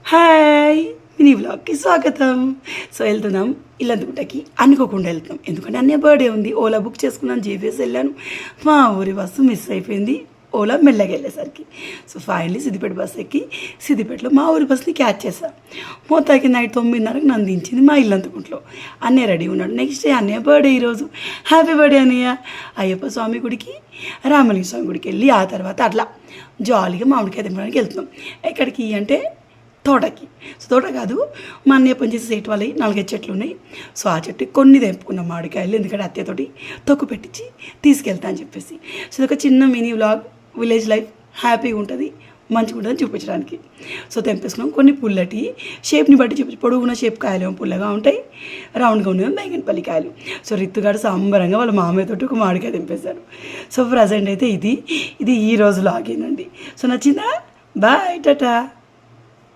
Hi mini వ్లాగ్కి స్వాగతం. So వెళ్తున్నాం ఇల్లందుకుంటకి, అనుకోకుండా వెళ్తున్నాం. ఎందుకంటే అన్నయ్య బర్త్డే ఉంది. ఓలా బుక్ చేసుకున్నాను, జేపీఎస్ వెళ్ళాను. మా ఊరి బస్సు మిస్ అయిపోయింది ఓలా మెల్లగా వెళ్ళేసరికి. సో ఫైనలీ సిద్దిపేట బస్సు ఎక్కి సిద్దిపేటలో మా ఊరి బస్సుని క్యాచ్ చేశాను. మొత్తానికి నైట్ 9:30కి నన్ను దించింది మా ఇల్లందుకుంట్లో. అన్నయ్య రెడీ ఉన్నాడు. నెక్స్ట్ డే అన్నయ్య బర్త్డే ఈరోజు. హ్యాపీ బర్త్డే అన్నయ్య. అయ్యప్ప స్వామి గుడికి, రామలింగ స్వామి గుడికి వెళ్ళి ఆ తర్వాత అట్లా జాలీగా మామిడికాయ తినడానికి వెళ్తున్నాం. ఎక్కడికి అంటే తోటకి. సో తోట కాదు, మా అన్నయ్య పనిచేసే సైట్ వాళ్ళవి 4-5 చెట్లు ఉన్నాయి. సో ఆ చెట్టు కొన్ని తెంపుకున్నాం మామిడికాయలు, ఎందుకంటే అత్తయ్యతోటి తొక్కు పెట్టించి తీసుకెళ్తా అని చెప్పేసి. సో ఇది ఒక చిన్న మినీ వ్లాగ్, విలేజ్ లైఫ్ హ్యాపీగా ఉంటుంది, మంచిగా ఉంటుందని చూపించడానికి. సో తెంపేసుకున్నాం. కొన్ని పుల్లటి షేప్ని బట్టి చూపించి, పొడుగున్న షేప్ కాయలు పుల్లగా ఉంటాయి, రౌండ్గా ఉండేవి బైగన్పల్లి కాయలు. సో రిత్తుగాడు సంబరంగా వాళ్ళ మామయ్యతోటి ఒక మామిడికాయ తెంపేశారు. సో ప్రజెంట్ అయితే ఇది ఈ రోజు లాగేనండి. సో నచ్చిందా? బాయ్, టాటా.